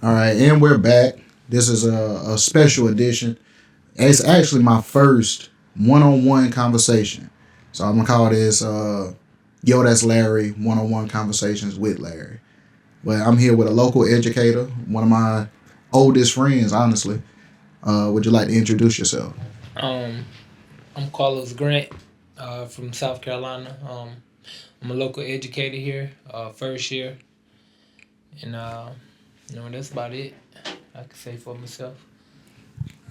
All right, and we're back. This is a special edition. It's actually my first one-on-one conversation. So I'm gonna call this Yo, That's Larry, one-on-one conversations with Larry. But I'm here with a local educator, one of my oldest friends, honestly. Would you like to introduce yourself? Um, I'm Carlos Grant from South Carolina. I'm a local educator here, first year, and that's about it. I can say for myself.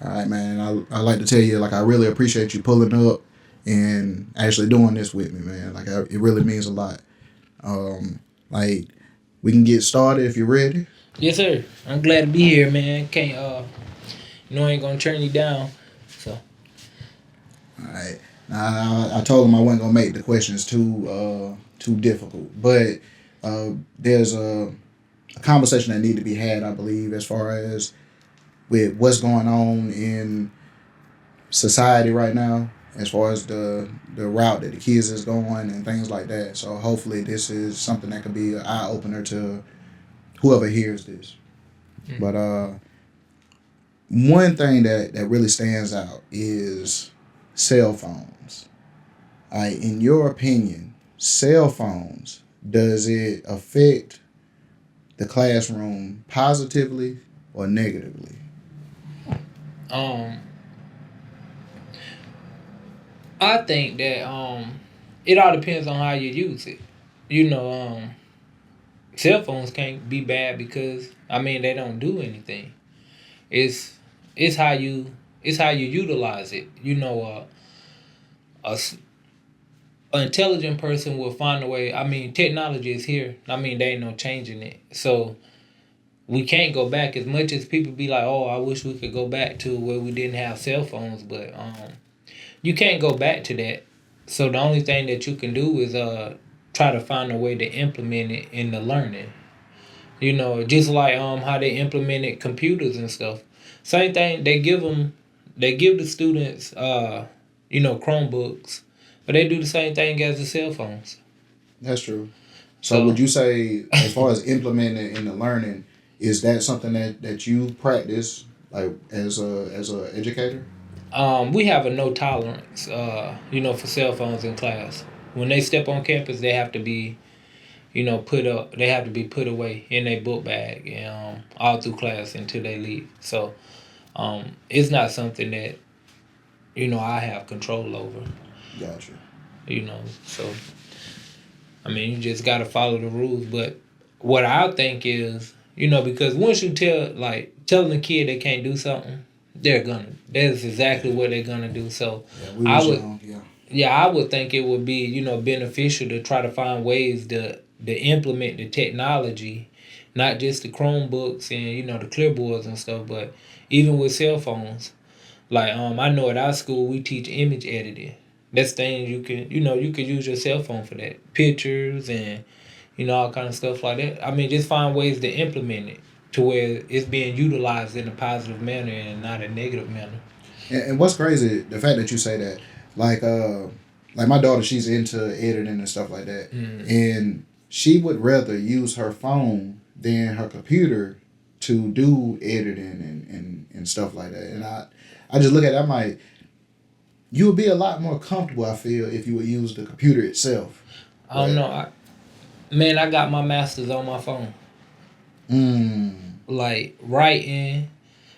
All right, man. I like to tell you, like, I really appreciate you pulling up and actually doing this with me, man. It really means a lot. Like, we can get started if you're ready. Yes, sir. I'm glad to be here, man. Can't I ain't gonna turn you down. So All right. Now, I told him I wasn't gonna make the questions too difficult, but there's a conversation that need to be had, I believe, as far as with what's going on in society right now, as far as the route that the kids is going and things like that. So hopefully, this is something that could be an eye opener to whoever hears this. But one thing that really stands out is cell phones. In your opinion, cell phones, does it affect the classroom positively or negatively? um, I think that it all depends on how you use it. You know, cell phones can't be bad because they don't do anything. It's it's how you it's how you utilize it. A, s- an intelligent person will find a way. Technology is here. There ain't no changing it. So we can't go back. As much as people be like, "Oh, I wish we could go back to where we didn't have cell phones," but you can't go back to that. So the only thing that you can do is try to find a way to implement it in the learning. Just like how they implemented computers and stuff. Same thing. They give the students Chromebooks, but they do the same thing as the cell phones. That's true. So would So you say, as far as implementing it in the learning, is that something that you practice like as a educator? we have a no tolerance, for cell phones in class. When they step on campus, they have to be put up. They have to be put away in their book bag and all through class until they leave. So it's not something that I have control over. Gotcha. So you just got to follow the rules. But what I think is, because once you telling a kid they can't do something, that's exactly what they're gonna do. So Yeah, we I was would young. Yeah. yeah, I would think it would be beneficial to try to find ways to implement the technology, not just the Chromebooks and the Clearboards and stuff, but even with cell phones. Like I know at our school we teach image editing. That's things you could use your cell phone for that, pictures and all kind of stuff like that. Just find ways to implement it to where it's being utilized in a positive manner and not a negative manner. And what's crazy, the fact that you say that, like like my daughter, she's into editing and stuff like that, Mm. and she would rather use her phone than her computer to do editing and stuff like that. And I just look at it, I'm like, you would be a lot more comfortable, I feel, if you would use the computer itself. I don't But know. I got my masters on my phone. mm, Like writing,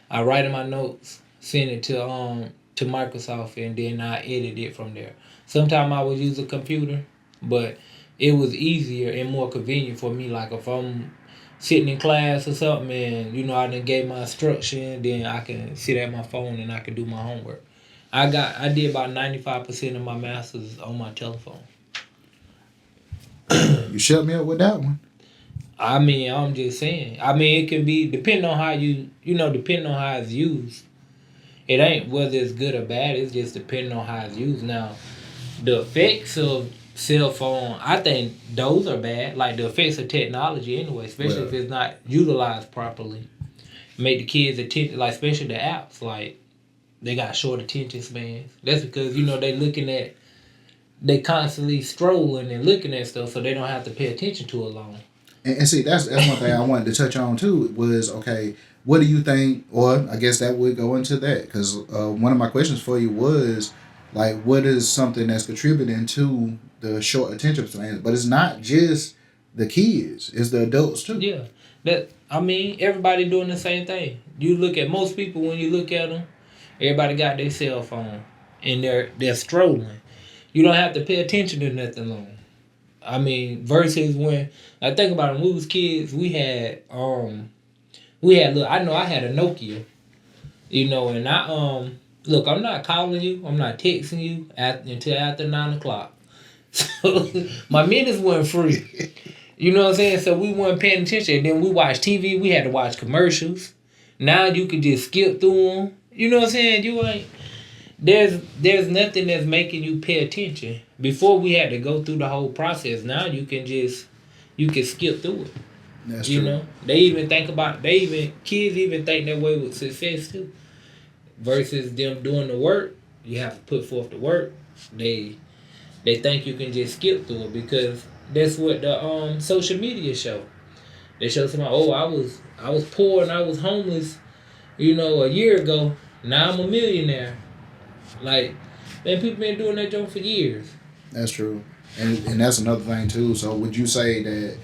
I write in my notes, send it to Microsoft, and then I edit it from there. Sometimes I would use a computer, but it was easier and more convenient for me. Like if I'm sitting in class or something, and I done gave my instruction, then I can sit at my phone and I can do my homework. I did about 95% of my masters on my telephone. you shut me up with that one. I'm just saying. It can be depending on how depending on how it's used. It ain't whether it's good or bad. It's just depending on how it's used. Now, the effects of cell phone, I think those are bad. Like the effects of technology, anyway, especially if Well, it's not utilized properly. Make the kids attention, like especially the apps, like they got short attention spans. That's because they looking they constantly strolling and looking at stuff, so they don't have to pay attention to it long. And see, that's one thing I wanted to touch on too. Was okay. What do you think? Or I guess that would go into that because one of my questions for you was like, what is something that's contributing to the short attention span? But it's not just the kids; it's the adults too. Yeah, that I mean, everybody doing the same thing. You look at most people when you look at them, everybody got their cell phone and they're strolling. You don't have to pay attention to nothing long. I mean, versus when I think about it, when we was kids, we had look. I know I had a Nokia, and look. I'm not calling you. I'm not texting you until after 9 o'clock. So my minutes weren't free. You know what I'm saying? So we weren't paying attention. And then we watched TV. We had to watch commercials. Now you could just skip through them. You know what I'm saying? You ain't. There's nothing that's making you pay attention. Before we had to go through the whole process. Now you can skip through it. That's You true. know, kids even think that way with success too. Versus them doing the work, you have to put forth the work. They think you can just skip through it because that's what the social media show. They show somebody, oh, I was poor and I was homeless, a year ago. Now I'm a millionaire. Like, man, people been doing that job for years. That's true, and that's another thing too. So would you say that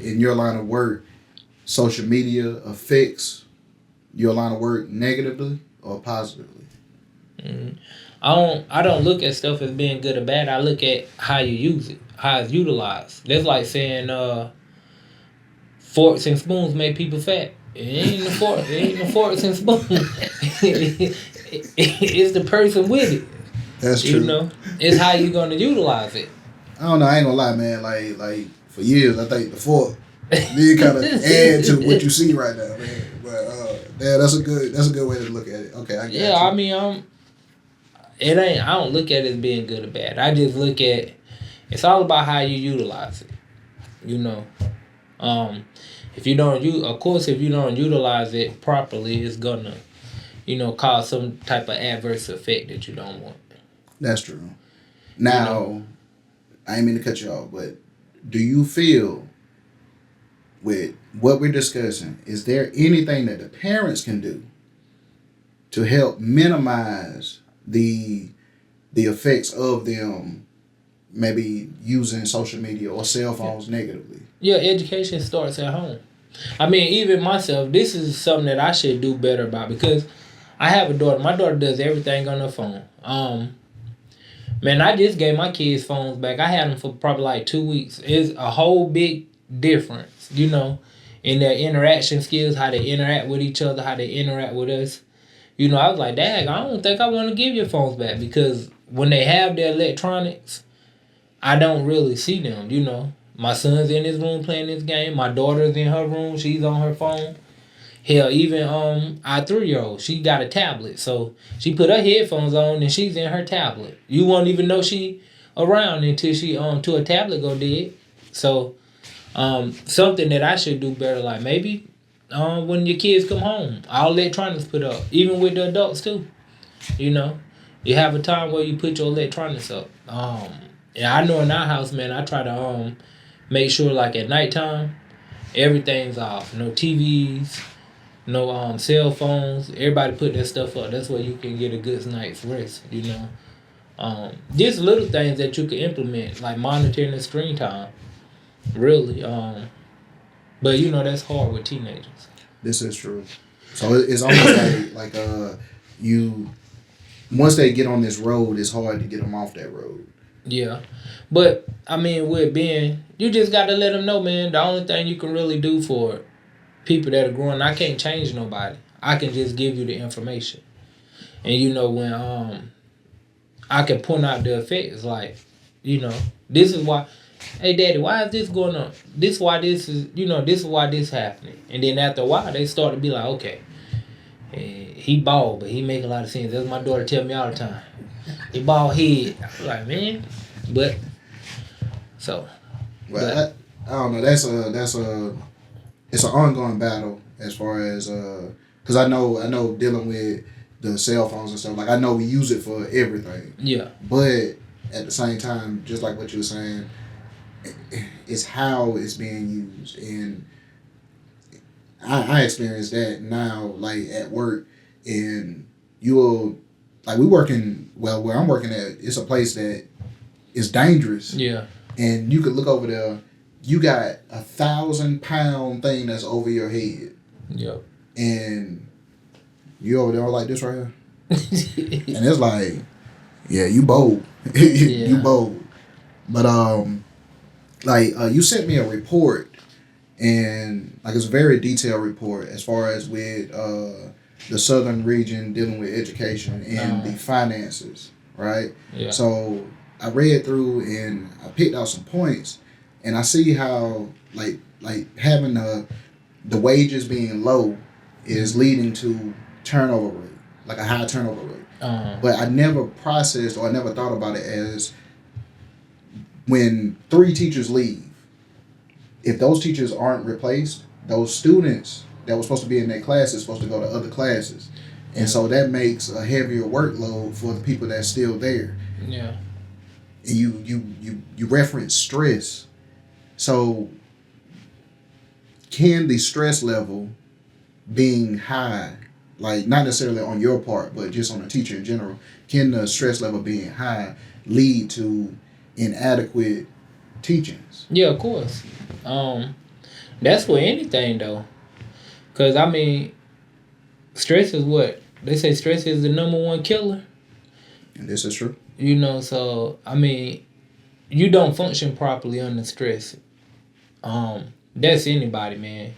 in your line of work, social media affects your line of work negatively or positively? Mm. I don't look at stuff as being good or bad. I look at how you use it, how it's utilized. That's like saying forks and spoons make people fat. It ain't the forks and spoons. It's the person with it. That's true. It's how you gonna utilize it. I don't know. I ain't gonna lie, man. Like for years, I think the fork did kind of add to what you see right now, man. But yeah, that's a good way to look at it. Okay, I got you. Yeah, I mean, it ain't. I don't look at it as being good or bad. I just look at it's all about how you utilize it. You know, if you don't if you don't utilize it properly, it's gonna cause some type of adverse effect that you don't want. That's true. Now, I ain't mean to cut you off, but do you feel with what we're discussing, is there anything that the parents can do to help minimize the effects of them maybe using social media or cell phones negatively? Yeah, education starts at home. I mean, even myself, this is something that I should do better about because I have a daughter. My daughter does everything on her phone. Man, I just gave my kids phones back. I had them for probably like 2 weeks. It's a whole big difference, in their interaction skills, how they interact with each other, how they interact with us. I was like, Dad, I don't think I want to give your phones back because when they have their electronics, I don't really see them. My son's in his room playing this game. My daughter's in her room. She's on her phone. Hell, even our 3-year-old, she got a tablet. So she put her headphones on and she's in her tablet. You won't even know she around until till her tablet go dead. So something that I should do better, like maybe when your kids come home, all electronics put up, even with the adults too. You have a time where you put your electronics up. Yeah, I know in our house, man, I try to make sure like at nighttime everything's off. No TVs, no cell phones. Everybody put that stuff up. That's where you can get a good night's rest. Just little things that you can implement, like monitoring the screen time. Really, but that's hard with teenagers. This is true. So it's almost like you once they get on this road, it's hard to get them off that road. Yeah, but I mean, you just got to let them know, man. The only thing you can really do for people that are growing, I can't change nobody. I can just give you the information, and when I can point out the effects, like this is why. Hey, Daddy, why is this going on? This why this is this is why this happening. And then after a while, they start to be like, okay, he bald, but he make a lot of sense. That's what my daughter tell me all the time. He bald head. I'm like, man, but so. Well, I don't know. That's it's an ongoing battle as far as because I know dealing with the cell phones and stuff. Like I know we use it for everything. Yeah. But at the same time, just like what you were saying, It's how it's being used, and I experience that now, like at work, and you'll like we working well where I'm working at. It's a place that is dangerous, Yeah. and you could look over there. You got 1,000 pound thing that's over your head, Yep. and you over there like this right here, and it's like, yeah, you bold, you Yeah. bold. But you sent me a report, and like it's a very detailed report as far as with the southern region dealing with education and the finances, right? Yeah. So I read through and I picked out some points, and I see how like having the wages being low is leading to turnover rate, like a high turnover rate. But I never processed or I never thought about it as when 3 teachers leave, if those teachers aren't replaced, those students that were supposed to be in that class is supposed to go to other classes. And so that makes a heavier workload for the people that's still there. Yeah. And you reference stress. So can the stress level being high, like not necessarily on your part, but just on a teacher in general, can the stress level being high lead to inadequate teachings? Yeah, of course. That's for anything though, cause I mean, stress is what they say. Stress is the number one killer. And this is true. You know, so I mean, you don't function properly under stress. That's anybody, man.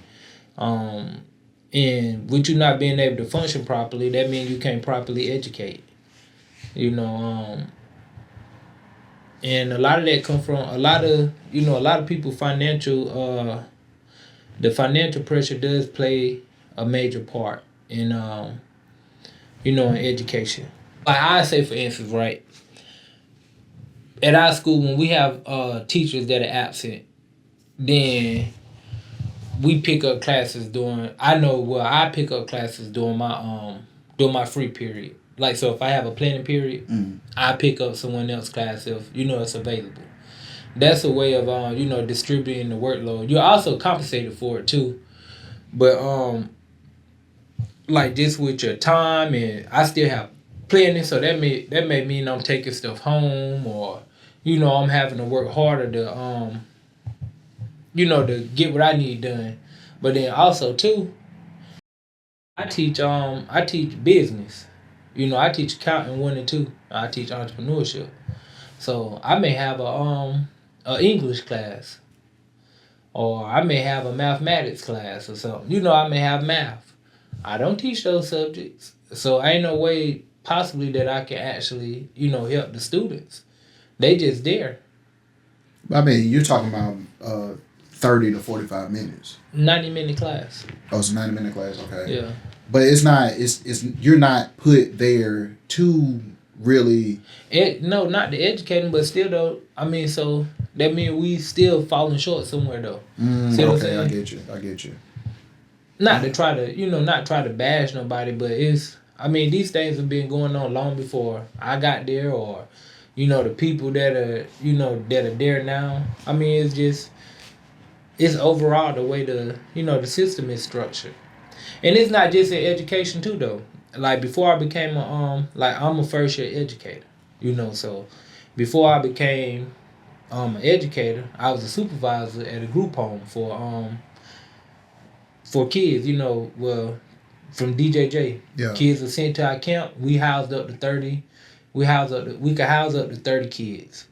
And with you not being able to function properly, that means you can't properly educate. You know, and a lot of that come from a lot of people financial the financial pressure does play a major part in in education. Like I say, for instance, right at our school when we have teachers that are absent, then we pick up classes during. I pick up classes during my free period. Like so, if I have a planning period, I pick up someone else's class if it's available. That's a way of distributing the workload. You're also compensated for it too, but like just with your time, and I still have planning, so that may mean I'm taking stuff home, or I'm having to work harder to get what I need done. But then also too, I teach business. I teach accounting 1 and 2. I teach entrepreneurship. So I may have a English class, or I may have a mathematics class or something. I may have math. I don't teach those subjects, so ain't no way possibly that I can actually help the students. They just there. I mean, you're talking about 30 to 45 minutes. 90-minute class. Oh, it's a 90-minute class. Okay. Yeah. But it's not. It's you're not put there to really. No, not the educating, but still though. I mean, so that means we still falling short somewhere though. See what I'm Okay, saying? I get you. Not to try to not try to bash nobody, but these things have been going on long before I got there, or the people that are that are there now. I mean, it's overall the way the system is structured. And it's not just in education too though. Like before I became I'm a first year educator. So before I became an educator, I was a supervisor at a group home for kids, from DJJ. Yeah. Kids are sent to our camp. We housed up to 30. We could house up to 30 kids.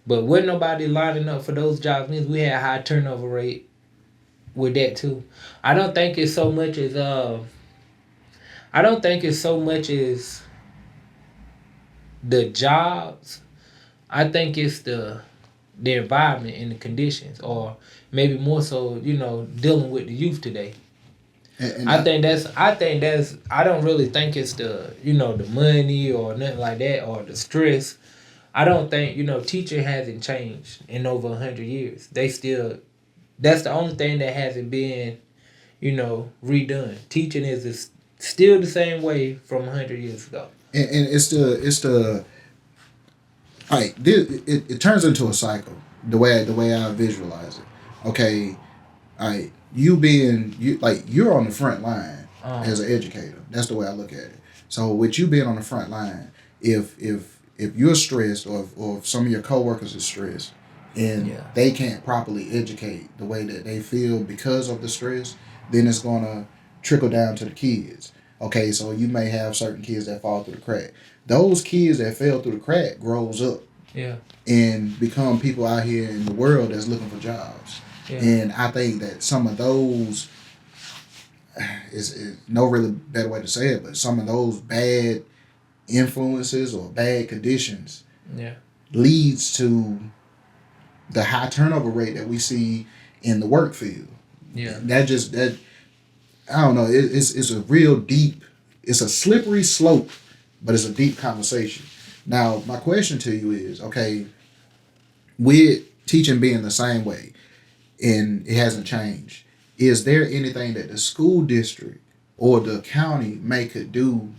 But wasn't nobody lining up for those jobs, means we had a high turnover rate with that too. I don't think it's so much as the jobs. I think it's the environment and the conditions, or maybe more so, dealing with the youth today. And I don't really think it's the money or nothing like that, or the stress. I don't think teaching hasn't changed in over 100 years. That's the only thing that hasn't been redone. Teaching is still the same way from 100 years ago. And it's the like it turns into a cycle, the way I visualize it. Okay, all right, you're on the front line as an educator. That's the way I look at it. So with you being on the front line, if you're stressed or if some of your coworkers are stressed and they can't properly educate the way that they feel because of the stress, then it's gonna trickle down to the kids. Okay, so you may have certain kids that fall through the crack. Those kids that fell through the crack grows up and become people out here in the world that's looking for jobs. Yeah. And I think that some of those is no really better way to say it, but some of those bad influences or bad conditions leads to the high turnover rate that we see in the work field. Yeah. That I don't know, it's a real deep, it's a slippery slope, but it's a deep conversation. Now, my question to you is, okay, with teaching being the same way, and it hasn't changed, is there anything that the school district or the county could do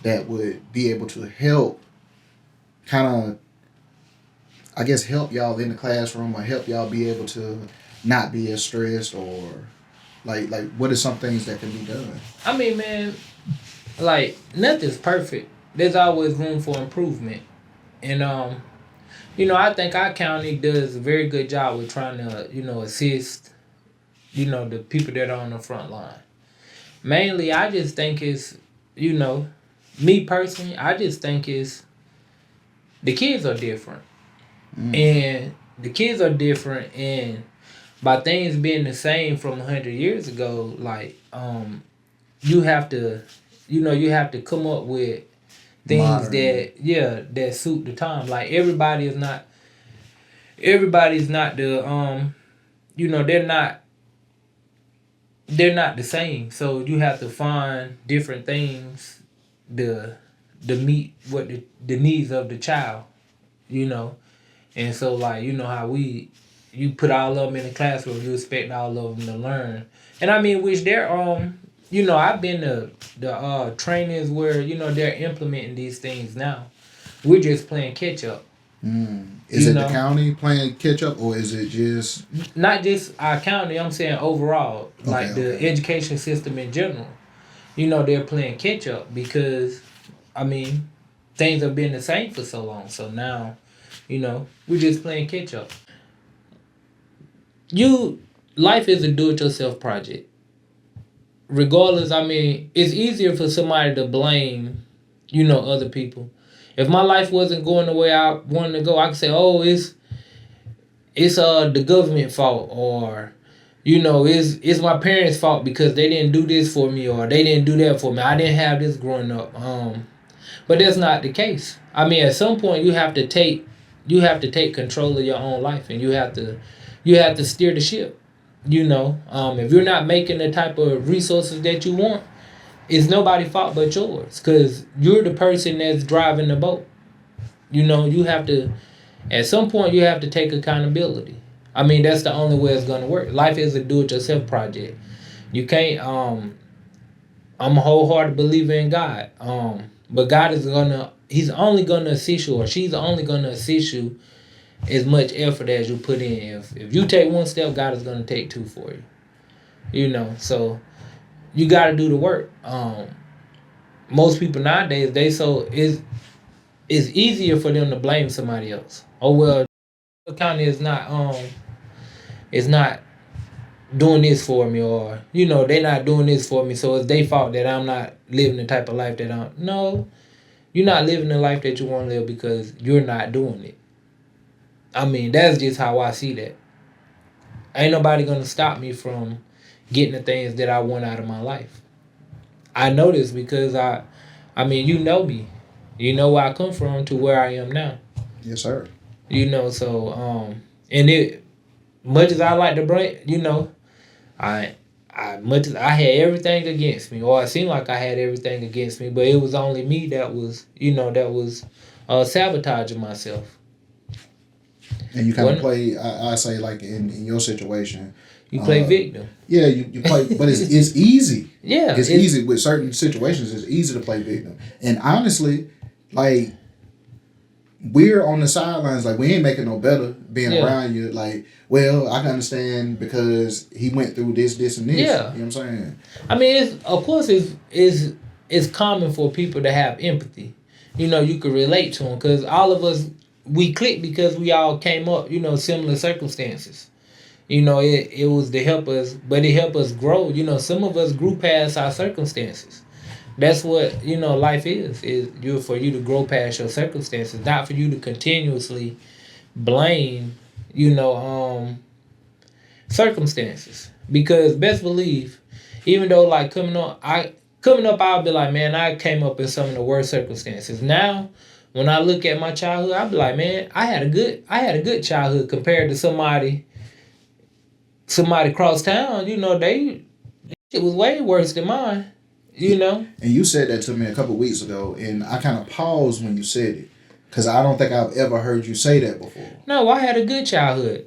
that would be able to help kind of, I guess, help y'all in the classroom or help y'all be able to not be as stressed, or like what are some things that can be done? I mean, man, like, nothing's perfect. There's always room for improvement. And I think our county does a very good job with trying to, assist, the people that are on the front line. Mainly, I just think it's, me personally, I just think it's, the kids are different. And the kids are different, and by things being the same from 100 years ago, like, you have to come up with things modern that suit the time. Like, everybody's not the they're not the same. So you have to find different things to meet what the needs of the child, And so, like, how you put all of them in the classroom, you expect all of them to learn. And I mean, which they're I've been to the trainings where they're implementing these things now. We're just playing catch up. Is it the county playing catch up, or is it just not just our county? I'm saying overall, the education system in general. They're playing catch up because, I mean, things have been the same for so long. So now, we're just playing catch up. Life is a do-it-yourself project. Regardless, I mean, it's easier for somebody to blame, other people. If my life wasn't going the way I wanted to go, I could say, "Oh, it's the government fault," or, it's my parents' fault because they didn't do this for me, or they didn't do that for me. I didn't have this growing up. But that's not the case. I mean, at some point, you have to take control of your own life, and you have to steer the ship. If you're not making the type of resources that you want, it's nobody's fault but yours, because you're the person that's driving the boat. You have to, at some point, you have to take accountability. I mean, that's the only way it's going to work. Life is a do-it-yourself project. You can't, I'm a wholehearted believer in God. But God He's only going to assist you, or she's only going to assist you as much effort as you put in. If you take one step, God is going to take two for you. So you got to do the work. Most people nowadays, it's easier for them to blame somebody else. Oh, well, the county is not doing this for me, or they're not doing this for me, so it's their fault that I'm not living the type of life that I'm. No, you're not living the life that you want to live because you're not doing it. I mean, that's just how I see that. Ain't nobody gonna stop me from getting the things that I want out of my life. I know this because I mean, you know me. You know where I come from to where I am now. Yes, sir. So and it, much as I like to blame, much as I had everything against me, or it seemed like I had everything against me, but it was only me that was sabotaging myself. And you kind of play, I say, like in your situation, you play victim. Yeah, you play, but it's easy. Yeah, it's easy with certain situations. It's easy to play victim, and honestly, like, we're on the sidelines, like we ain't making no better being Yeah. around you. Like, well, I can understand because he went through this, and this. Yeah. You know what I'm saying? I mean, of course it's common for people to have empathy. You know, you could relate to them because all of us we click because we all came up, similar circumstances. It was to help us, but it helped us grow. Some of us grew past our circumstances. That's what life is you for you to grow past your circumstances, not for you to continuously blame you know circumstances. Because best believe, even though like coming up I'll be like, man, I came up in some of the worst circumstances. Now when I look at my childhood, I'll be like, man, I had a good childhood compared to somebody across town. It was way worse than mine. And you said that to me a couple weeks ago, and I kind of paused when you said it because I don't think I've ever heard you say that before. No, I had a good childhood.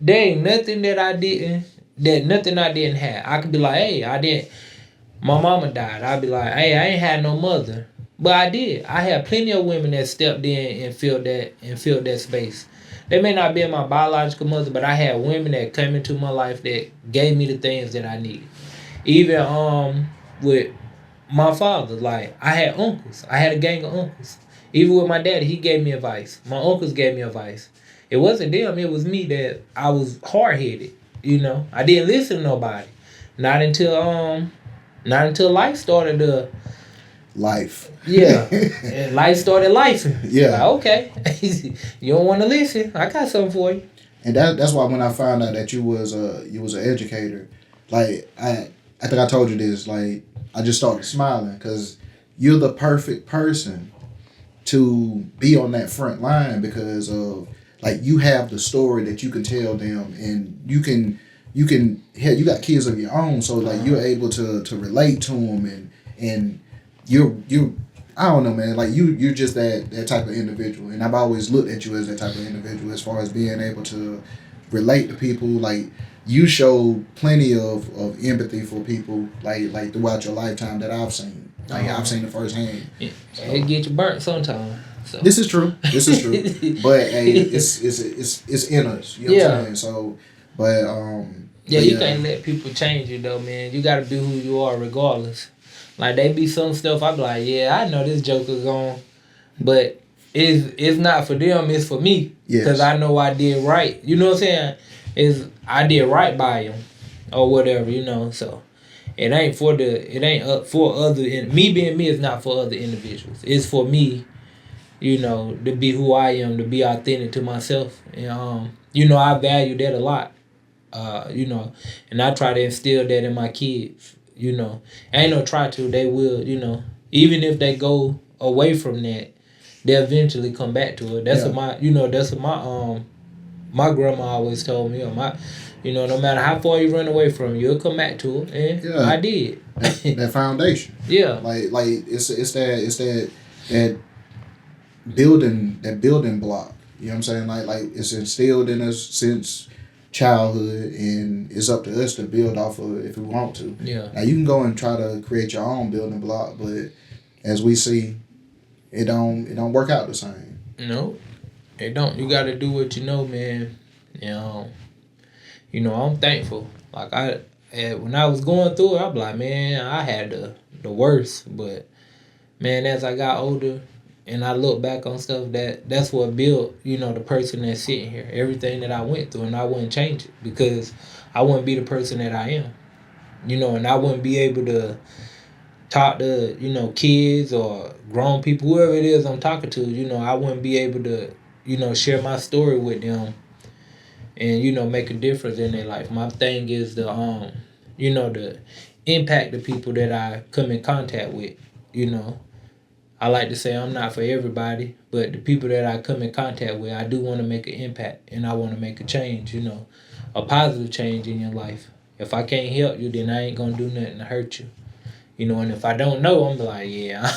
There ain't nothing nothing I didn't have. I could be like, hey, I didn't. My mama died. I'd be like, hey, I ain't had no mother, but I did. I had plenty of women that stepped in and filled that space. They may not be my biological mother, but I had women that came into my life that gave me the things that I needed. Even with my father, like I had uncles. I had a gang of uncles. Even with my daddy, he gave me advice. My uncles gave me advice. It wasn't them, it was me that I was hard headed. I didn't listen to nobody. Not until life started to Life. yeah. And life started lifing. Yeah. Like, okay. You don't want to listen. I got something for you. And that's why when I found out that you was an educator, like I think I told you this, like I just started smiling because you're the perfect person to be on that front line because of like you have the story that you can tell them, and you can hell, you got kids of your own, so like you're able to relate to them, and you're I don't know, man, like you're just that type of individual, and I've always looked at you as that type of individual as far as being able to relate to people. Like you show plenty of empathy for people like throughout your lifetime that I've seen. Like I've seen it firsthand. It get you burnt sometime. So. This is true. But hey, it's in us. You know what I'm saying? So, but yeah, you can't let people change you though, man. You gotta be who you are regardless. Like they be some stuff I be like, yeah, I know this joker gone, but it's not for them. It's for me because I know I did right. You know what I'm saying? I did right by him or whatever. So. It ain't up for other. Me being me is not for other individuals. It's for me, to be who I am, to be authentic to myself, and I value that a lot. And I try to instill that in my kids. Ain't no try to. They will. Even if they go away from that, they'll eventually come back to it. That's what my. That's what my grandma always told me. Or no matter how far you run away from it, you'll come back to it. And I did. that foundation. Yeah. Like it's that building block. You know what I'm saying? Like it's instilled in us since childhood, and it's up to us to build off of it if we want to. Yeah. Now you can go and try to create your own building block, but as we see, it don't work out the same. No, it don't. You got to do what you know, man. I'm thankful. Like when I was going through it, I'm like, man, I had the worst. But man, as I got older and I look back on stuff, that's what built, the person that's sitting here. Everything that I went through, and I wouldn't change it because I wouldn't be the person that I am. And I wouldn't be able to talk to, kids or grown people, whoever it is I'm talking to, I wouldn't be able to, share my story with them and make a difference in their life. My thing is the impact the people that I come in contact with. I like to say I'm not for everybody, but the people that I come in contact with, I do want to make an impact and I want to make a change. A positive change in your life. If I can't help you, then I ain't gonna do nothing to hurt you. And if I don't know, I'm like, yeah,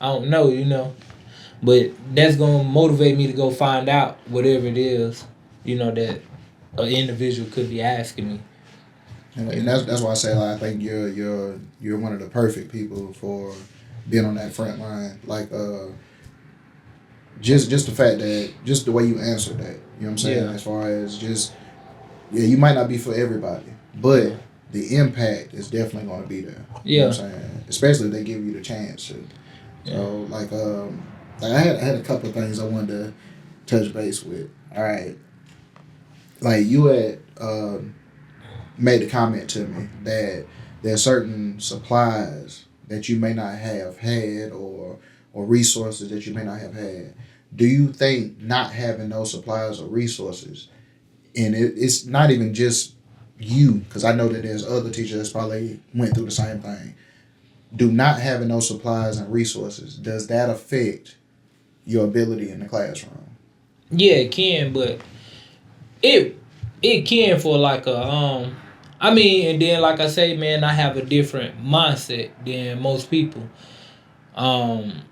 I don't know. But that's gonna motivate me to go find out whatever it is, that an individual could be asking me. And that's why I say like I think you're one of the perfect people for being on that front line. Like just the fact that just the way you answered that, you know what I'm saying? Yeah. As far as just yeah, you might not be for everybody, Yeah. but the impact is definitely going to be there. You know Yeah. what I'm saying? Especially if they give you the chance to. Yeah. So like I had a couple of things I wanted to touch base with. All right, like you had made a comment to me that there are certain supplies that you may not have had or resources that you may not have had. Do you think not having those supplies or resources, and it's not even just you, because I know that there's other teachers that's probably went through the same thing. Do not having those supplies and resources, does that affect your ability in the classroom? Yeah, it can, but it it can for like a I mean, and then like I say, man, I have a different mindset than most people. Um,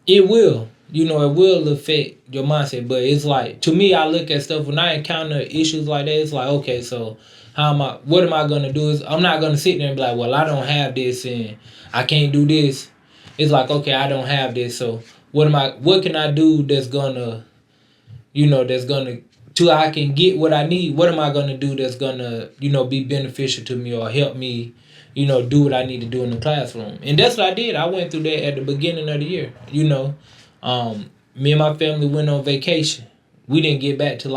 it will, it will affect your mindset. But it's like to me, I look at stuff when I encounter issues like that. It's like, okay, so how am I? What am I gonna do? Is I'm not gonna sit there and be like, well, I don't have this and I can't do this. It's like, okay, I don't have this, so what am I? What can I do that's gonna that's gonna till I can get what I need. What am I gonna do that's gonna be beneficial to me or help me, do what I need to do in the classroom? And that's what I did. I went through that at the beginning of the year. Me and my family went on vacation. We didn't get back to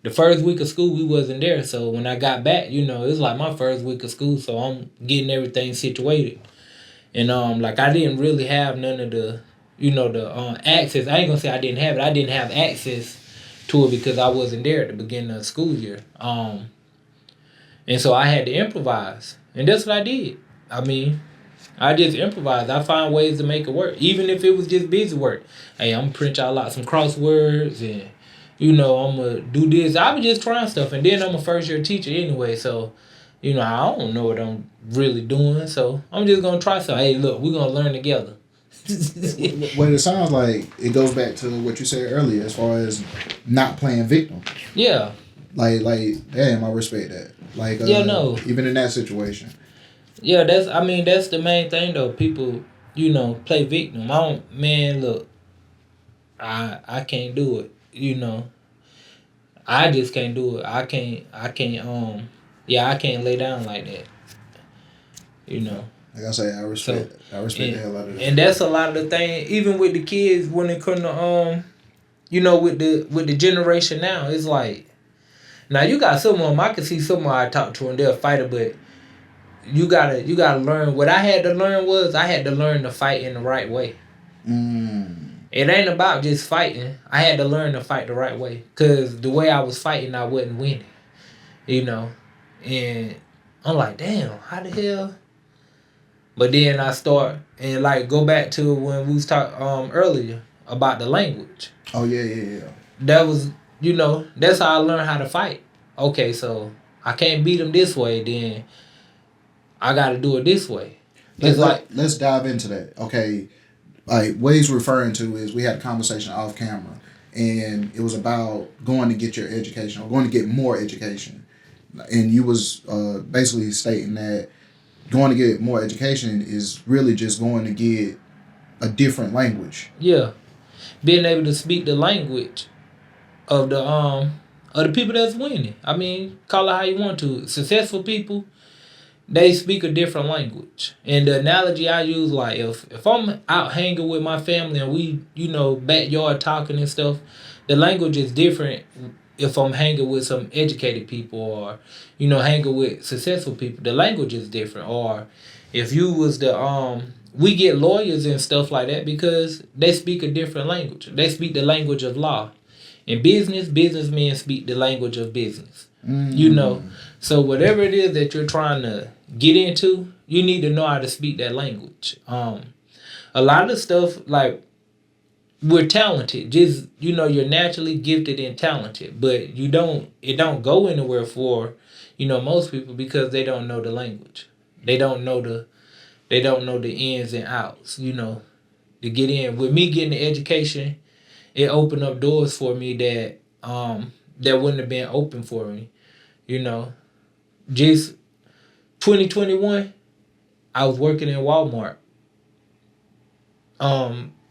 the first week of school. We wasn't there, so when I got back, it was like my first week of school. So I'm getting everything situated. And like I didn't really have none of the the access. I ain't gonna say I didn't have it. I didn't have access to it because I wasn't there at the beginning of the school year. And so I had to improvise, and that's what I did. I mean, I just improvised. I find ways to make it work, even if it was just busy work. Hey, I'm gonna print y'all out some crosswords, and I'm gonna do this. I was just trying stuff, and then I'm a first year teacher anyway, so I don't know what I'm really doing, so I'm just gonna try something. Hey, look, we're gonna learn together. What it sounds like, it goes back to what you said earlier as far as not playing victim. Yeah. Damn, I respect that. Like, Yeah, no. even in that situation. Yeah, that's the main thing though. People, play victim. I don't, man, look, I can't do it. I just can't do it. I can't yeah, I can't lay down like that. You know. Like I say, So I respect the hell out of that. and that's a lot of the thing, even with the kids when it comes to with the generation now, it's like now you got some of them. I can see some of them I talk to and they're a fighter, but you gotta learn. What I had to learn was I had to learn to fight in the right way. It ain't about just fighting. I had to learn to fight the right way, cause the way I was fighting, I wasn't winning. You know, and I'm like, damn, how the hell? But then I start and like go back to when we was talking earlier about the language. Oh yeah. That was that's how I learned how to fight. Okay, so I can't beat them this way, then I got to do it this way. It's like Let's dive into that. Okay, like what he's referring to is we had a conversation off camera, and it was about going to get your education or going to get more education, and you was basically stating that going to get more education is really just going to get a different language. yeah, being able to speak the language of the people that's winning. I mean, call it how you want to. Successful people, they speak a different language. And the analogy I use, like if I'm out hanging with my family and we, backyard talking and stuff, the language is different if I'm hanging with some educated people or, hanging with successful people. The language is different. Or if you was we get lawyers and stuff like that because they speak a different language. They speak the language of law. In business, businessmen speak the language of business. So whatever it is that you're trying to get into, you need to know how to speak that language. A lot of stuff like we're talented. Just you're naturally gifted and talented, but it don't go anywhere for most people because they don't know the language. They don't know the ins and outs. To get in. With me getting the education, it opened up doors for me that wouldn't have been open for me. Just 2021, I was working in Walmart.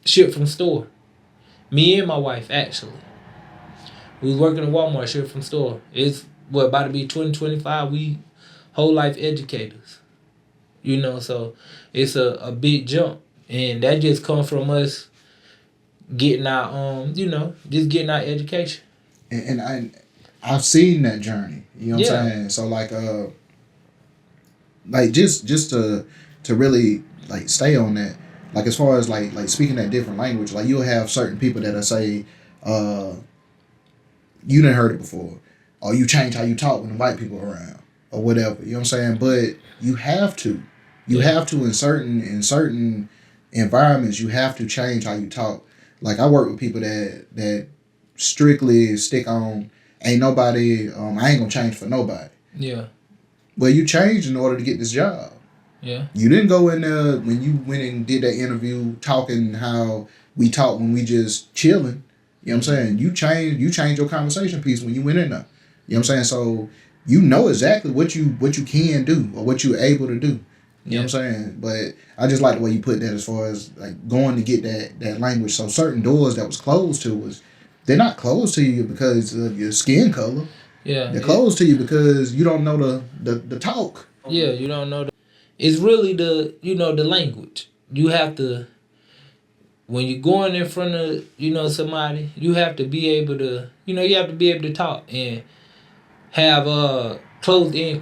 Ship from store. Me and my wife actually. We was working at Walmart, shipping from store. It's what about to be 2025. We whole life educators. So it's a big jump, and that just comes from us getting our just getting our education. I've seen that journey. You know what I'm Yeah, saying? So like just to really like stay on that. Like as far as like speaking that different language, like you'll have certain people that'll say, uh, you didn't heard it before, or you change how you talk when the white people are around, or whatever. You know what I'm saying? But you have to, yeah, in certain environments, you have to change how you talk. Like I work with people that strictly stick on ain't nobody. I ain't gonna change for nobody. yeah, Well, you changed in order to get this job. yeah, You didn't go in there when you went and did that interview talking how we talk when we just chilling. You know what I'm saying? You changed your conversation piece when you went in there. You know what I'm saying? So you know exactly what you can do or what you're able to do. You know yeah, what I'm saying? But I just like the way you put that as far as like going to get that language. So certain doors that was closed to us, they're not closed to you because of your skin color. yeah. They're closed to you because you don't know the talk. Yeah, you don't know. It's really the language. You have to when you're going in front of somebody, you have to be able to you have to be able to talk and have closed in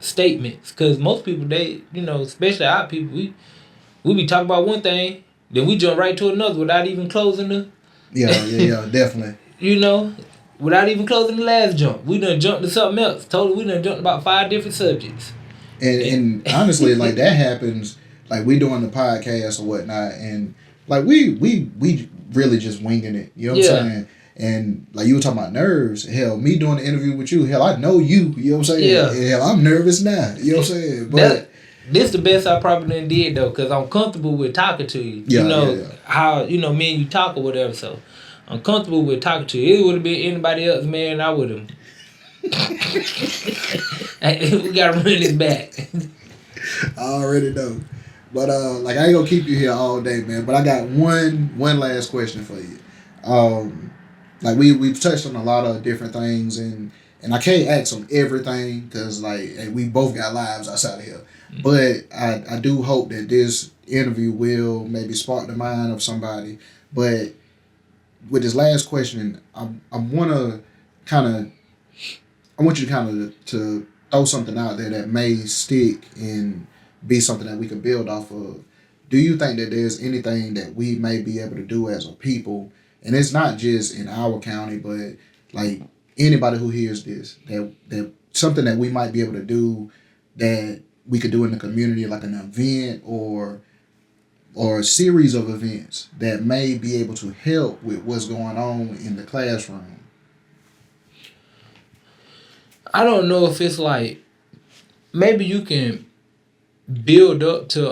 statements, because most people, they especially our people, we be talking about one thing, then we jump right to another without even closing Yeah, definitely. you know without even closing the last jump. We done jumped to something else. Totally, we done jumped about 5 different subjects. And honestly, like that happens. Like we doing the podcast or whatnot, and like we really just winging it. You know what I'm Yeah, saying? And like you were talking about nerves. Hell, me doing the interview with you. Hell, I know you. You know what I'm saying? yeah. Hell, I'm nervous now. You know what I'm saying? That But this the best I probably done did though, cause I'm comfortable with talking to you. You know yeah. how me and you talk or whatever. So I'm comfortable with talking to you. It would have been anybody else, man. I would have. We gotta run this back. I already know. But like I ain't gonna keep you here all day, man. But I got one last question for you. Like we've touched on a lot of different things, and I can't ask on everything because like hey, we both got lives outside of here. But I do hope that this interview will maybe spark the mind of somebody. But with this last question, I wanna kind of I want you to kind of to throw something out there that may stick and be something that we can build off of. Do you think that there's anything that we may be able to do as a people, and it's not just in our county, but like anybody who hears this, that something that we might be able to do that we could do in the community, like an event or a series of events that may be able to help with what's going on in the classroom? I don't know if it's like maybe you can build up to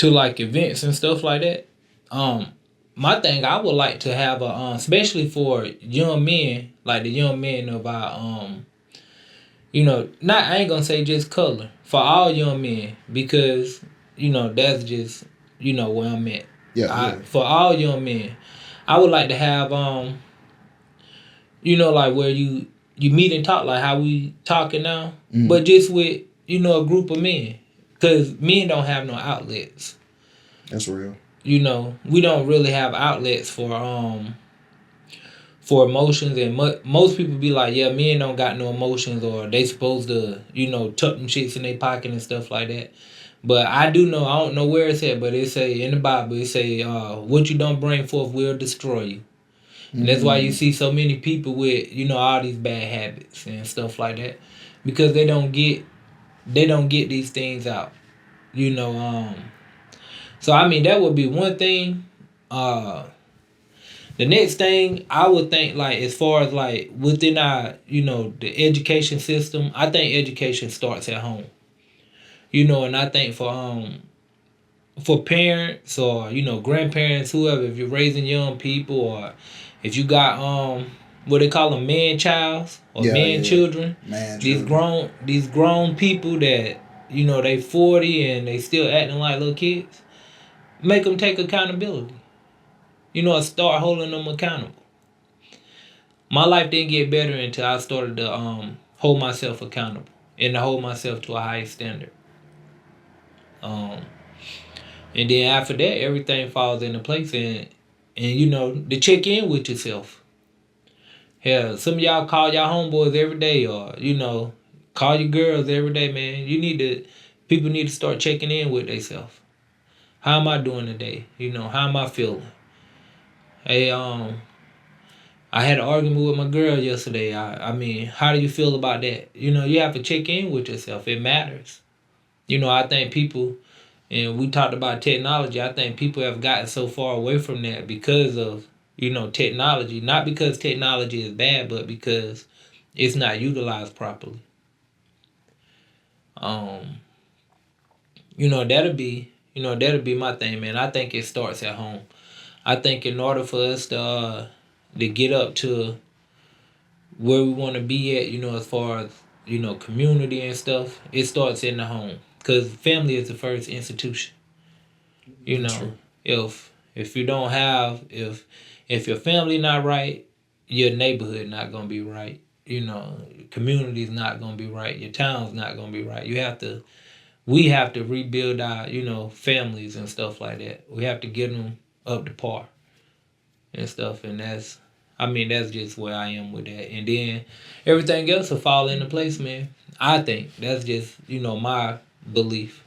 like events and stuff like that. My thing, I would like to have a especially for young men, like the young men of our not, I ain't gonna say just color, for all young men, because that's just where I'm at. Yeah. For all young men, I would like to have like where you meet and talk like how we talking now, Mm, but just with a group of men, because men don't have no outlets. that's real. We don't really have outlets for emotions, and most people be like, yeah, men don't got no emotions, or they supposed to tuck them shits in their pocket and stuff like that. But I do know, I don't know where it's at, but it say in the Bible, it say what you don't bring forth will destroy you. And that's why you Mm, see so many people with all these bad habits and stuff like that, because they don't get these things out. you know um so I mean, that would be one thing. The next thing I would think, like, as far as like within our the education system, I think education starts at home. And I think for parents, or grandparents, whoever, if you're raising young people, or if you got what they call them, man childs or man yeah. children, Man, these children. grown people that they 40 and they still acting like little kids. make them take accountability. Start holding them accountable. My life didn't get better until I started to hold myself accountable and to hold myself to a higher standard. Um, and then after that, everything falls into place, and to check in with yourself. Hell, some of y'all call y'all homeboys every day, or call your girls every day, man. People need to start checking in with themselves. How am I doing today? How am I feeling? Hey, I had an argument with my girl yesterday. I mean, how do you feel about that? You have to check in with yourself. It matters. I think people, and we talked about technology, I think people have gotten so far away from that because of, technology. Not because technology is bad, but because it's not utilized properly. Um, that'll be my thing, man. I think it starts at home. I think in order for us to get up to where we want to be at, as far as community and stuff, it starts in the home because family is the first institution. That's true. If you don't have if your family not right, your neighborhood not gonna be right. Community's not gonna be right. Your town's not gonna be right. We have to rebuild our families and stuff like that. We have to get them up to par and stuff, and that's just where I am with that. And then everything else will fall into place, man. I think that's just my belief.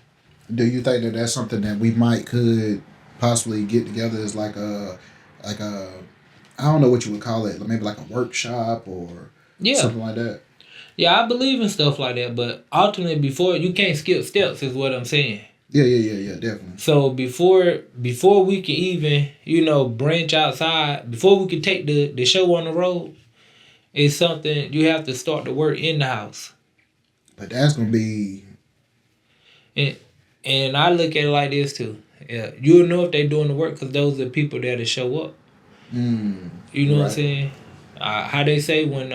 Do you think that that's something that we might could possibly get together as like a I don't know what you would call it, maybe like a workshop or Yeah, something like that? yeah, I believe in stuff like that, but ultimately, before you can't skip steps, is what I'm saying. Yeah, definitely. So before we can even branch outside, before we can take the show on the road, it's something you have to start the work in the house. But that's gonna be And and I look at it like this too. Yeah, you'll know if they're doing the work because those are the people that'll show up. You know what I'm right. saying? How they say when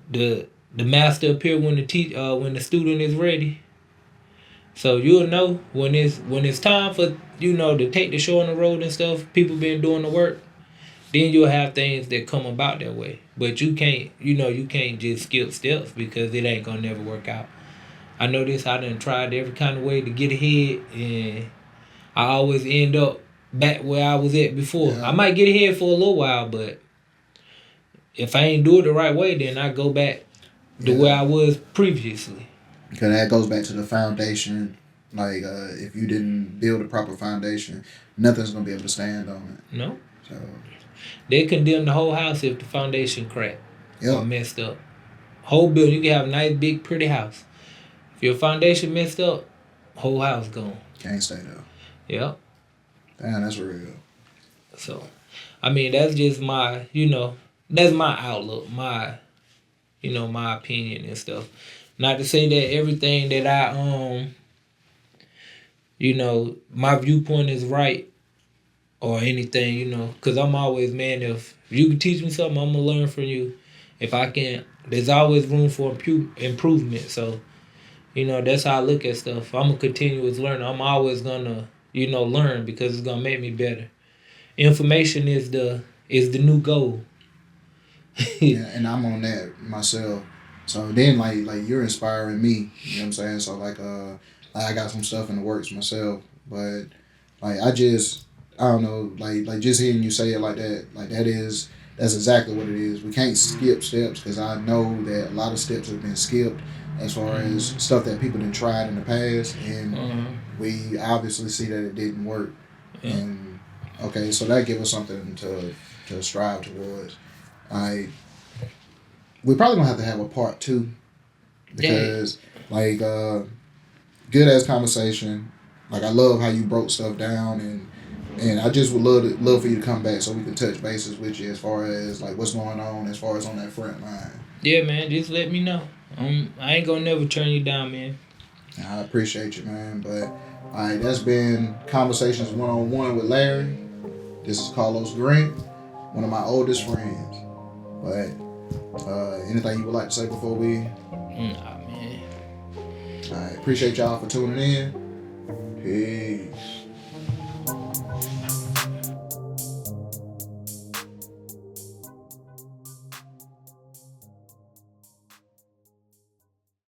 the master appear when the student is ready. So you'll know when it's time for to take the show on the road and stuff. People been doing the work. Then you'll have things that come about that way. But you can't just skip steps because it ain't gonna never work out. I know this. I done tried every kind of way to get ahead, and I always end up back where I was at before. I Yeah, might get ahead for a little while, but if I ain't do it the right way, then I go back to where yeah. I was previously. Because that goes back to the foundation. Like if you didn't build a proper foundation, nothing's gonna be able to stand on No, it. So they condemn the whole house if the foundation cracked or yep, messed up. Whole building, you can have a nice, big, pretty house. If your foundation messed up, whole house gone. can't stay there. Yep. Damn, that's real. So, I mean, that's just that's my outlook, my opinion and stuff. Not to say that everything that my viewpoint is right or anything, because I'm always, man, if you can teach me something, I'm gonna learn from you. If I can, there's always room for improvement. So, that's how I look at stuff. I'm a continuous learner. I'm always gonna, learn because it's gonna make me better. Information is the new gold. Yeah, and I'm on that myself. So then, like you're inspiring me. You know what I'm saying? So like I got some stuff in the works myself, but like I don't know, like just hearing you say it like that's exactly what it is. We can't skip steps because I know that a lot of steps have been skipped as far as stuff that people have tried in the past, and we obviously see that it didn't work. Yeah. And okay, so that gives us something to strive towards. I we probably gonna have to have a part two Yeah. because like good ass conversation. Like I love how you broke stuff down and I just would love for you to come back so we can touch bases with you as far as like what's going on as far as on that front line. Yeah, man. Just let me know. I ain't gonna never turn you down, man. And I appreciate you, man. But all right, that's been Conversations One on One with Larry. This is Carlos Grant, one of my oldest friends. But anything you would like to say before we? Nah, man. I appreciate y'all for tuning in. Peace.